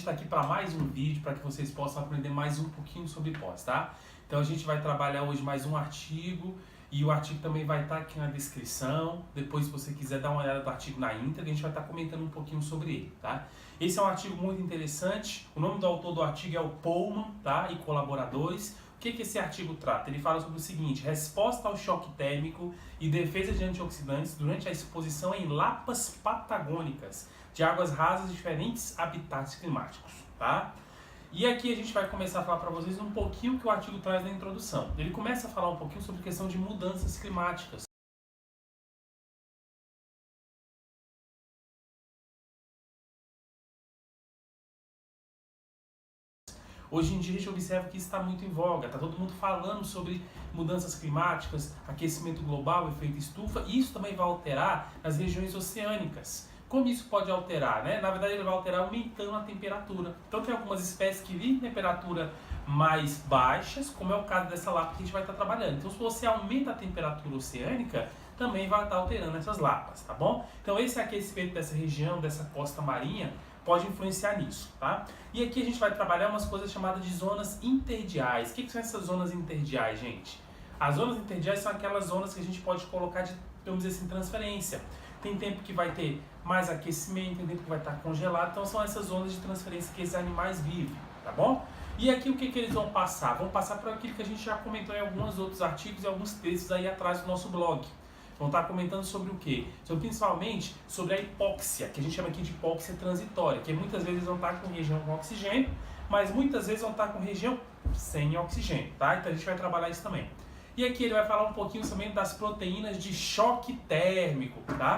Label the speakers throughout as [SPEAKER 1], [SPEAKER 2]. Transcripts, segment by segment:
[SPEAKER 1] está aqui para mais um vídeo, para que vocês possam aprender mais um pouquinho sobre pós, tá? Então a gente vai trabalhar hoje mais um artigo, e o artigo também vai estar aqui na descrição. Depois, se você quiser dar uma olhada no artigo na íntegra, a gente vai estar comentando um pouquinho sobre ele, tá? Esse é um artigo muito interessante. O nome do autor do artigo é o Pullman, tá? E colaboradores. O que esse artigo trata? Ele fala sobre o seguinte: resposta ao choque térmico e defesa de antioxidantes durante a exposição em lapas patagônicas de águas rasas de diferentes habitats climáticos, tá? E aqui a gente vai começar a falar para vocês um pouquinho que o artigo traz na introdução. Ele começa a falar um pouquinho sobre a questão de mudanças climáticas. Hoje em dia a gente observa que isso está muito em voga, está todo mundo falando sobre mudanças climáticas, aquecimento global, efeito estufa, e isso também vai alterar as regiões oceânicas. Como isso pode alterar, né? Na verdade ele vai alterar aumentando a temperatura. Então tem algumas espécies que vivem em temperatura mais baixas, como é o caso dessa lapa que a gente vai estar trabalhando. Então se você aumenta a temperatura oceânica, também vai estar alterando essas lapas, tá bom? Então esse aquecimento dessa região, dessa costa marinha, pode influenciar nisso, tá? E aqui a gente vai trabalhar umas coisas chamadas de zonas interdiais. O que são essas zonas interdiais, gente? As zonas interdiais são aquelas zonas que a gente pode colocar de, vamos dizer assim, transferência. Tem tempo que vai ter mais aquecimento, tem tempo que vai estar congelado, então são essas zonas de transferência que esses animais vivem, tá bom? E aqui o que eles vão passar? Vão passar por aquilo que a gente já comentou em alguns outros artigos e alguns textos aí atrás do nosso blog. Vão estar comentando sobre o quê? Sobre, principalmente sobre a hipóxia, que a gente chama aqui de hipóxia transitória, que muitas vezes vão estar com região com oxigênio, mas muitas vezes vão estar com região sem oxigênio, tá? Então a gente vai trabalhar isso também. E aqui ele vai falar um pouquinho também das proteínas de choque térmico, tá?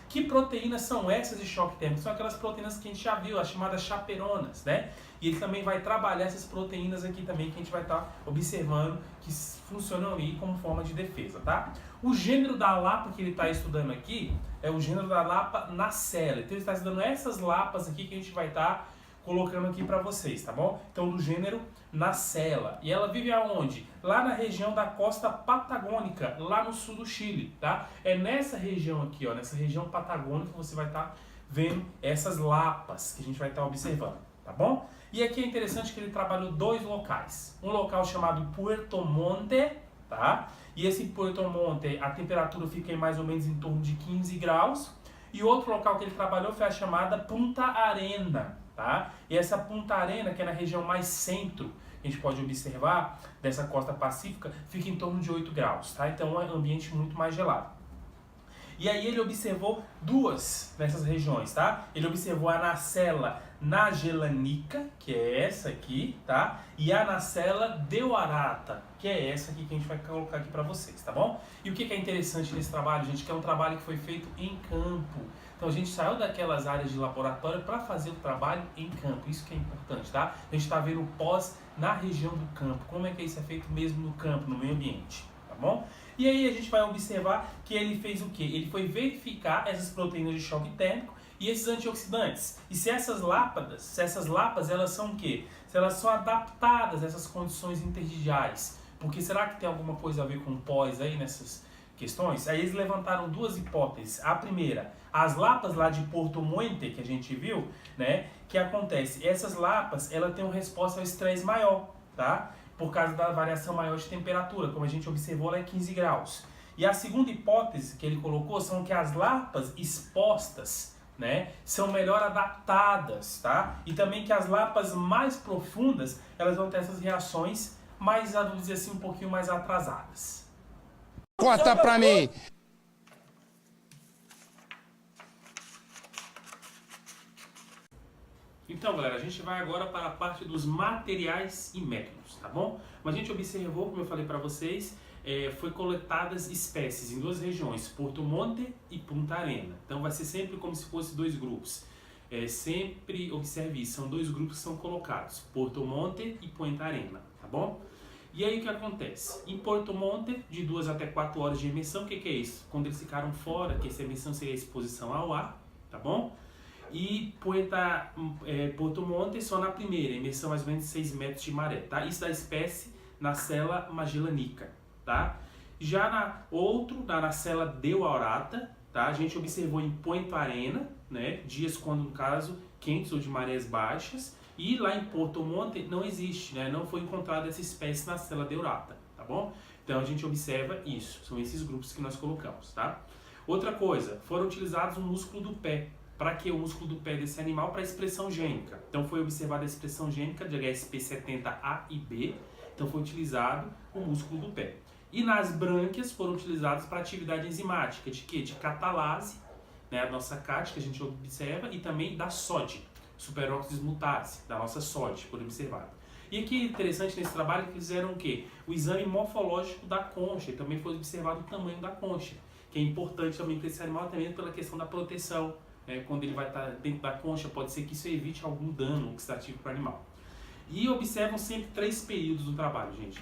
[SPEAKER 1] Que proteínas são essas de choque térmico? São aquelas proteínas que a gente já viu, as chamadas chaperonas, né? E ele também vai trabalhar essas proteínas aqui também, que a gente vai estar observando que funcionam aí como forma de defesa, tá? O gênero da lapa que ele está estudando aqui é o gênero da lapa Nacella. Então ele está estudando essas lapas aqui que a gente vai estar colocando aqui para vocês, tá bom? Então do gênero Nacella. E ela vive aonde? Lá na região da costa patagônica, lá no sul do Chile, tá? É nessa região aqui, ó, nessa região patagônica que você vai estar vendo essas lapas que a gente vai estar observando, tá bom? E aqui é interessante que ele trabalhou dois locais. Um local chamado Puerto Montt, tá? E esse Puerto Montt, a temperatura fica em mais ou menos em torno de 15 graus. E outro local que ele trabalhou foi a chamada Punta Arena, tá? E essa Punta Arena, que é na região mais centro, a gente pode observar, dessa costa pacífica, fica em torno de 8 graus, tá? Então é um ambiente muito mais gelado. E aí ele observou duas dessas regiões, tá? Ele observou a Nacella nagellanica, que é essa aqui, tá? E a Nacella deorata, que é essa aqui que a gente vai colocar aqui para vocês, tá bom? E o que é interessante nesse trabalho, gente, que é um trabalho que foi feito em campo. Então a gente saiu daquelas áreas de laboratório para fazer o trabalho em campo, isso que é importante, tá? A gente está vendo o pós na região do campo, como é que isso é feito mesmo no campo, no meio ambiente, tá bom? E aí a gente vai observar que ele fez o quê? Ele foi verificar essas proteínas de choque térmico e esses antioxidantes. E se essas lapas, elas são o quê? Se elas são adaptadas a essas condições interdiais. Porque será que tem alguma coisa a ver com pós aí nessas questões? Aí eles levantaram duas hipóteses. A primeira, as lapas lá de Puerto Montt, que a gente viu, né? Que acontece? Essas lapas, elas têm uma resposta ao estresse maior, tá? Por causa da variação maior de temperatura, como a gente observou, lá é 15 graus. E a segunda hipótese que ele colocou são que as lapas expostas, né, são melhor adaptadas, tá? E também que as lapas mais profundas, elas vão ter essas reações mais, vamos dizer assim, um pouquinho mais atrasadas.
[SPEAKER 2] Corta pra mim!
[SPEAKER 1] Então, galera, a gente vai agora para a parte dos materiais e métodos, tá bom? Mas a gente observou, como eu falei para vocês, foi coletadas espécies em duas regiões, Puerto Montt e Punta Arena. Então vai ser sempre como se fosse dois grupos. Sempre observe isso, são dois grupos que são colocados, Puerto Montt e Punta Arena, tá bom? E aí o que acontece? Em Puerto Montt, de 2 até 4 horas de emissão, o que é isso? Quando eles ficaram fora, que essa emissão seria a exposição ao ar, tá bom? E Puerto Montt só na primeira, emissão mais ou menos 6 metros de maré, tá? Isso da espécie Nacella magellanica, tá? Já na nacella deorata, tá? A gente observou em Punta Arenas, né? Dias quando, no caso, quentes ou de marés baixas. E lá em Porto Monte não existe, né? Não foi encontrada essa espécie na nacella deorata, tá bom? Então a gente observa isso, são esses grupos que nós colocamos, tá? Outra coisa, foram utilizados o músculo do pé. Para que o músculo do pé desse animal? Para a expressão gênica. Então foi observada a expressão gênica de HSP70A e B, então foi utilizado o músculo do pé. E nas brânquias foram utilizados para atividade enzimática, de quê? De catalase, né? A nossa CAT que a gente observa, e também da SOD, superóxido dismutase, da nossa SOD, foi observado. E aqui interessante nesse trabalho que fizeram o quê? O exame morfológico da concha, e também foi observado o tamanho da concha, que é importante também para esse animal, também pela questão da proteção. Quando ele vai estar dentro da concha, pode ser que isso evite algum dano oxidativo para o animal. E observam sempre 3 períodos do trabalho, gente.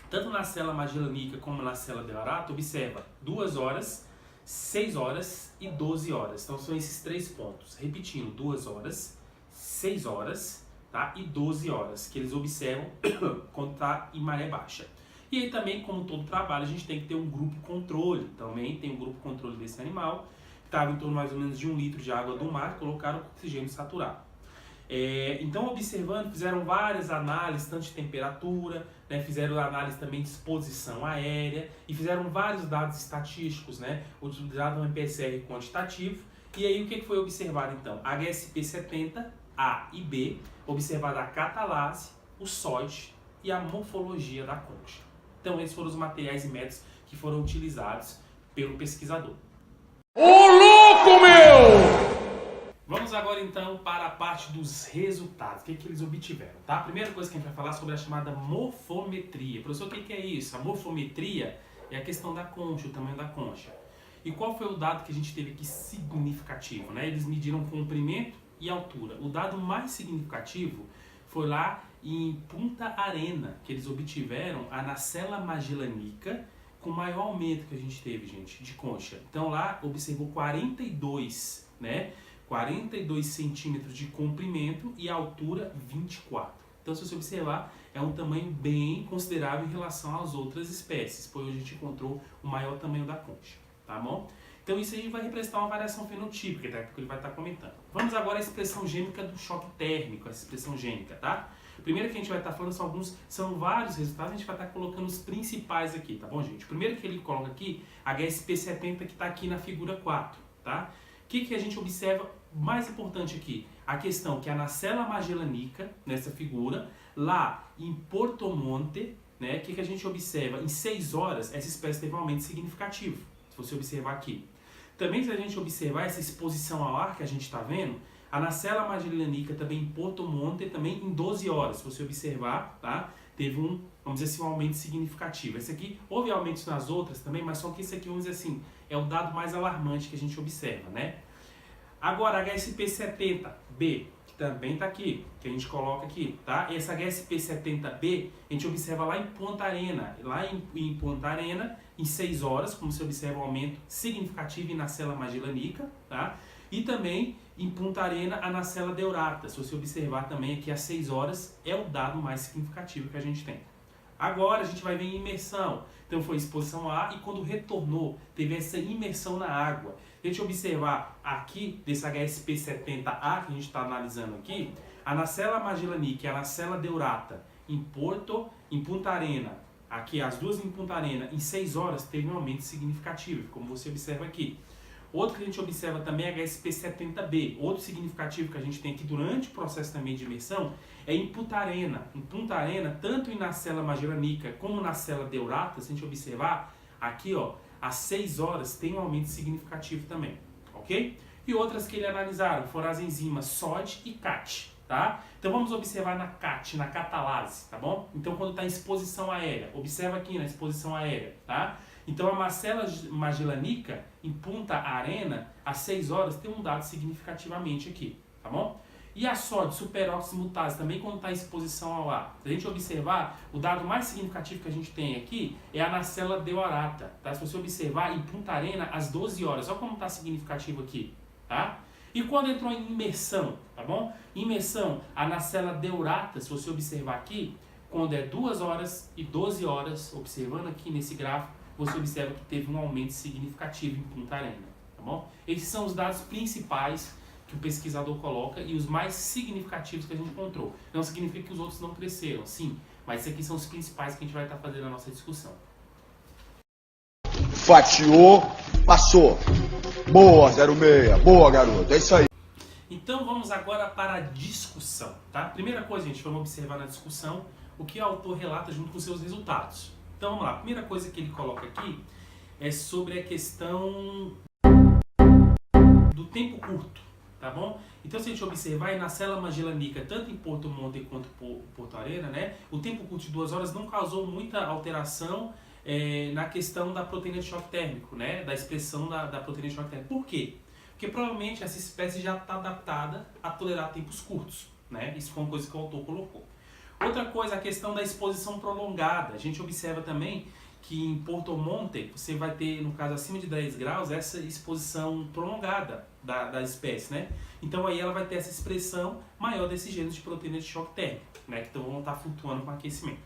[SPEAKER 1] Tanto na nacella magellanica como na nacella deorata, observa 2 horas, 6 horas e 12 horas. Então são esses 3 pontos. Repetindo, 2 horas, 6 horas, tá? E 12 horas, que eles observam quando está em maré baixa. E aí também, como todo trabalho, a gente tem que ter um grupo controle. Também tem um grupo controle desse animal. Estava em torno mais ou menos de 1 litro de água do mar, colocaram oxigênio saturado. Então, observando, fizeram várias análises, tanto de temperatura, né, fizeram análise também de exposição aérea, e fizeram vários dados estatísticos, né, utilizaram um MPSR quantitativo. E aí, o que foi observado então? HSP70A e B, observada a catalase, o SOD e a morfologia da concha. Então, esses foram os materiais e métodos que foram utilizados pelo pesquisador.
[SPEAKER 2] Ô louco, meu!
[SPEAKER 1] Vamos agora então para a parte dos resultados, o que eles obtiveram, tá? A primeira coisa que a gente vai falar é sobre a chamada morfometria. Professor, o que é isso? A morfometria é a questão da concha, o tamanho da concha. E qual foi o dado que a gente teve aqui significativo, né? Eles mediram comprimento e altura. O dado mais significativo foi lá em Punta Arenas, que eles obtiveram a nacella magellanica com maior aumento que a gente teve, gente, de concha. Então lá observou 42, né? 42 centímetros de comprimento e a altura 24. Então, se você observar, é um tamanho bem considerável em relação às outras espécies, pois a gente encontrou o maior tamanho da concha, tá bom? Então, isso aí vai representar uma variação fenotípica, tá? Porque ele vai estar comentando. Vamos agora à expressão gênica do choque térmico, essa expressão gênica, tá? Primeiro que a gente vai estar falando são vários resultados, a gente vai estar colocando os principais aqui, tá bom, gente? O primeiro que ele coloca aqui, HSP70, que está aqui na figura 4, tá? O que a gente observa mais importante aqui? A questão que a nacella magellanica, nessa figura, lá em Porto Monte, né? O que a gente observa? Em 6 horas, essa espécie teve um aumento significativo, se você observar aqui. Também, se a gente observar essa exposição ao ar que a gente está vendo, a nacella magellanica também em Porto Monte, também em 12 horas, se você observar, tá? Teve vamos dizer assim, um aumento significativo. Esse aqui, houve aumentos nas outras também, mas só que esse aqui, vamos dizer assim, é o dado mais alarmante que a gente observa, né? Agora, HSP70B, que também está aqui, que a gente coloca aqui, tá? Essa HSP70B, a gente observa lá em Punta Arenas. Lá em Punta Arenas, em 6 horas, como você observa um aumento significativo em nacella magellanica, tá? E também em Punta Arenas, a nacella deorata. Se você observar também aqui às 6 horas, é o dado mais significativo que a gente tem. Agora a gente vai ver em imersão. Então foi exposição a ar e quando retornou, teve essa imersão na água. A gente observar aqui, desse HSP70A que a gente está analisando aqui, a nacella magellanica e a nacella deorata em Punta Arenas, aqui as duas em Punta Arenas, em 6 horas teve um aumento significativo, como você observa aqui. Outro que a gente observa também é HSP70B. Outro significativo que a gente tem aqui durante o processo também de imersão é em Punta Arenas. Em Punta Arenas, tanto em nacella magellanica como na nacella deorata, se a gente observar, aqui ó, às 6 horas tem um aumento significativo também, ok? E outras que ele analisaram foram as enzimas SOD e CAT, tá? Então vamos observar na CAT, na catalase, tá bom? Então quando está em exposição aérea, observa aqui na exposição aérea, tá? Então a nacella magellanica em Punta Arenas, às 6 horas, tem um dado significativamente aqui, tá bom? E a SOD, superóxido dismutase, também quando está em exposição ao ar. Se a gente observar, o dado mais significativo que a gente tem aqui é a nacella deorata, tá? Se você observar, em Punta Arenas, às 12 horas, olha como está significativo aqui, tá? E quando entrou em imersão, tá bom? Imersão, a nacella deorata, se você observar aqui, quando é 2 horas e 12 horas, observando aqui nesse gráfico, você observa que teve um aumento significativo em Punta Arena, tá bom? Esses são os dados principais que o pesquisador coloca e os mais significativos que a gente encontrou. Não significa que os outros não cresceram, sim, mas esses aqui são os principais que a gente vai estar fazendo na nossa discussão.
[SPEAKER 3] Fatiou, passou. Boa, 06. Boa, garoto. É isso aí.
[SPEAKER 1] Então vamos agora para a discussão, tá? Primeira coisa, gente, vamos observar na discussão o que o autor relata junto com seus resultados. Então vamos lá, a primeira coisa que ele coloca aqui é sobre a questão do tempo curto, tá bom? Então se a gente observar, na célula magellânica, tanto em Porto Monte quanto Porto Arena, né, o tempo curto de 2 horas não causou muita alteração na questão da proteína de choque térmico, né, da expressão da proteína de choque térmico. Por quê? Porque provavelmente essa espécie já está adaptada a tolerar tempos curtos, né? Isso foi uma coisa que o autor colocou. Outra coisa, a questão da exposição prolongada. A gente observa também que em Porto Monte você vai ter, no caso, acima de 10 graus, essa exposição prolongada da espécie, né? Então aí ela vai ter essa expressão maior desses genes de proteína de choque térmico, né? Que então vão estar flutuando com aquecimento.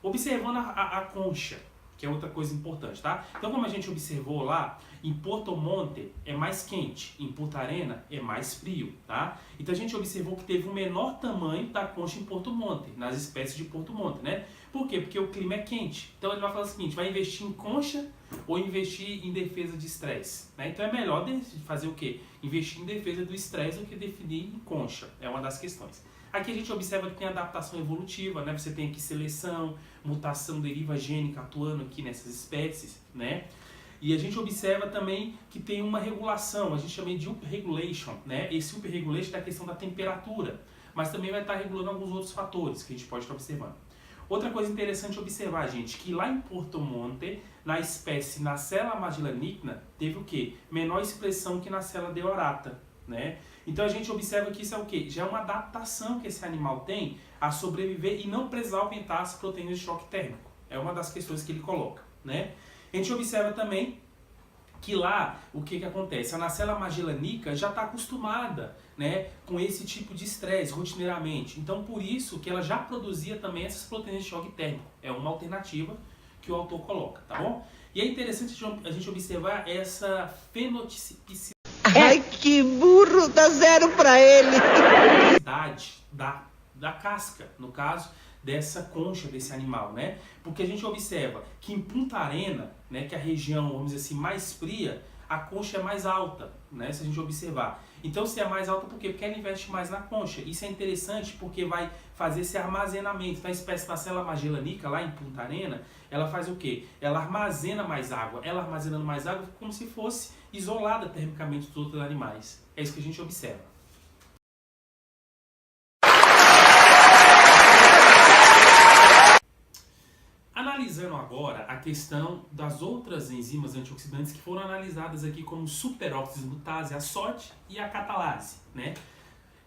[SPEAKER 1] Observando a concha, que é outra coisa importante, tá? Então, como a gente observou lá, em Porto Monte é mais quente, em Punta Arena é mais frio, tá? Então a gente observou que teve um menor tamanho da concha em Porto Monte, nas espécies de Porto Monte, né? Por quê? Porque o clima é quente. Então ele vai falar o seguinte, vai investir em concha ou investir em defesa de estresse, né? Então é melhor fazer o quê? Investir em defesa do estresse do que definir em concha, é uma das questões. Aqui a gente observa que tem adaptação evolutiva, né? Você tem aqui seleção, mutação, deriva gênica atuando aqui nessas espécies, né? E a gente observa também que tem uma regulação, a gente chama de upregulation, né? Esse upregulation é a questão da temperatura, mas também vai estar regulando alguns outros fatores que a gente pode estar observando. Outra coisa interessante observar, gente, que lá em Porto Monte, na espécie Nacella magellanicna, teve o quê? Menor expressão que Nacella deorata, né? Então a gente observa que isso é o quê? Já é uma adaptação que esse animal tem a sobreviver e não precisar aumentar as proteínas de choque térmico. É uma das questões que ele coloca, né? A gente observa também que lá, o que acontece? A Nacella magellanica já está acostumada, né, com esse tipo de estresse rotineiramente. Então, por isso que ela já produzia também essas proteínas de choque térmico. É uma alternativa que o autor coloca, tá bom? E é interessante a gente observar essa fenotipicidade.
[SPEAKER 4] Ai, que burro! Dá 0 para ele!
[SPEAKER 1] Da casca, no caso, dessa concha desse animal, né? Porque a gente observa que em Punta Arena, né, que é a região, vamos dizer assim, mais fria, a concha é mais alta, né? Se a gente observar. Então, se é mais alta, por quê? Porque ela investe mais na concha. Isso é interessante porque vai fazer esse armazenamento. Então, a espécie Nacella magellanica, lá em Punta Arena, ela faz o quê? Ela armazena mais água. Ela armazenando mais água como se fosse isolada termicamente dos outros animais. É isso que a gente observa. Analisando agora a questão das outras enzimas antioxidantes que foram analisadas aqui como superóxido mutase, a SOD e a catalase, né?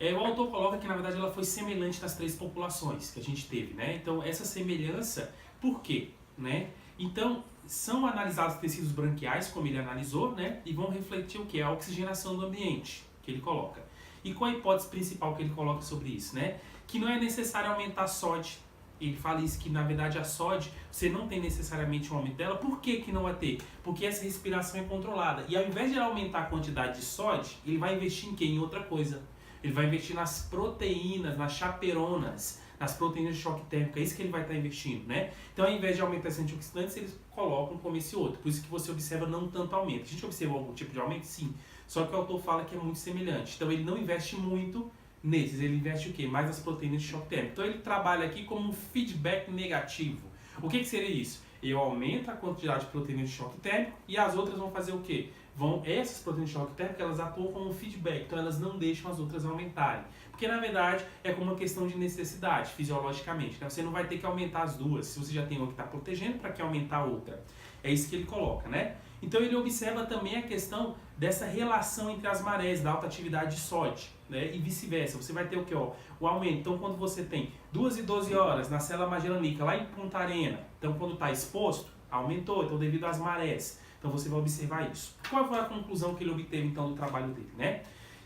[SPEAKER 1] O autor coloca que na verdade ela foi semelhante nas 3 populações que a gente teve, né? Então essa semelhança, por quê, né? Então são analisados tecidos branquiais, como ele analisou, né? E vão refletir o que? A oxigenação do ambiente, que ele coloca. E qual a hipótese principal que ele coloca sobre isso, né? Que não é necessário aumentar a SOD. Ele fala isso, que na verdade a SOD, você não tem necessariamente um aumento dela. Por que não vai ter? Porque essa respiração é controlada. E ao invés de aumentar a quantidade de SOD, ele vai investir em quê? Em outra coisa. Ele vai investir nas proteínas, nas chaperonas, nas proteínas de choque térmico. É isso que ele vai estar investindo, né? Então ao invés de aumentar esses antioxidantes, eles colocam como esse outro. Por isso que você observa não tanto aumento. A gente observa algum tipo de aumento? Sim. Só que o autor fala que é muito semelhante. Então ele não investe muito nesses, ele investe o quê? Mais nas proteínas de choque térmico. Então ele trabalha aqui como um feedback negativo. O que seria isso? Eu aumento a quantidade de proteínas de choque térmico e as outras vão fazer o quê? Essas proteínas de choque térmico, elas atuam como um feedback, então elas não deixam as outras aumentarem. Porque na verdade é como uma questão de necessidade, fisiologicamente, né? Você não vai ter que aumentar as duas, se você já tem uma que está protegendo, para que aumentar a outra? É isso que ele coloca, né? Então ele observa também a questão dessa relação entre as marés, da alta atividade de SOD, né? E vice-versa. Você vai ter o que? O aumento. Então quando você tem 2 e 12 horas na célula magellanica lá em Punta Arena, então quando está exposto, aumentou, então devido às marés. Então você vai observar isso. Qual foi a conclusão que ele obteve então do trabalho dele, né?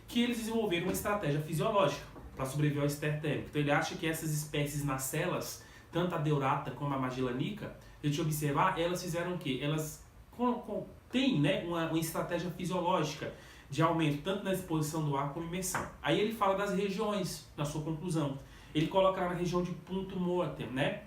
[SPEAKER 1] Que eles desenvolveram uma estratégia fisiológica para sobreviver ao estresse térmico. Então ele acha que essas espécies nas células, tanto a deorata como a magellanica, a gente observar, elas fizeram o quê? Elas têm, né, uma estratégia fisiológica de aumento, tanto na exposição do ar como imersão. Aí ele fala das regiões, na sua conclusão. Ele coloca lá na região de Punta Mortem, né?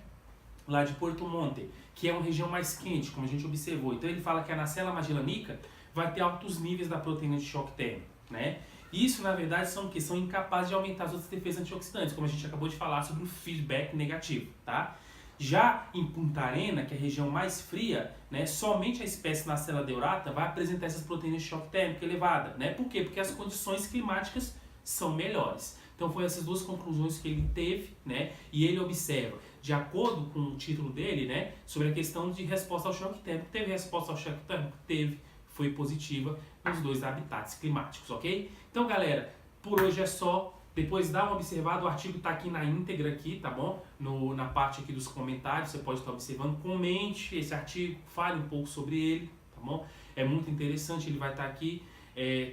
[SPEAKER 1] Lá de Porto Monte, que é uma região mais quente, como a gente observou. Então ele fala que a Nacella magellanica vai ter altos níveis da proteína de choque térmico, né? Isso, na verdade, são o quê? São incapazes de aumentar as outras defesas antioxidantes, como a gente acabou de falar sobre o feedback negativo, tá? Já em Punta Arena, que é a região mais fria, né, somente a espécie Nacella deorata vai apresentar essas proteínas de choque térmico elevada, né? Por quê? Porque as condições climáticas são melhores. Então foi essas duas conclusões que ele teve, né? E ele observa, de acordo com o título dele, né, sobre a questão de resposta ao choque térmico. Teve resposta ao choque térmico? Teve. Foi positiva nos dois habitats climáticos, ok? Então, galera, por hoje é só. Depois dá uma observada, o artigo está aqui na íntegra, aqui, tá bom? Na parte aqui dos comentários, você pode estar observando. Comente esse artigo, fale um pouco sobre ele, tá bom? É muito interessante, ele vai estar aqui.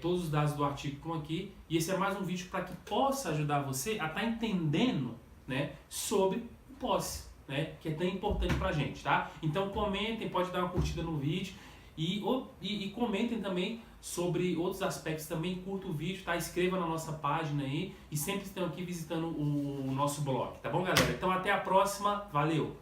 [SPEAKER 1] Todos os dados do artigo estão aqui. E esse é mais um vídeo para que possa ajudar você a estar entendendo, né, sobre o POSSE, né, que é tão importante para a gente, tá? Então comentem, pode dar uma curtida no vídeo. E comentem também sobre outros aspectos também, curta o vídeo, tá? Escreva na nossa página aí e sempre estão aqui visitando o nosso blog, tá bom, galera? Então até a próxima, valeu!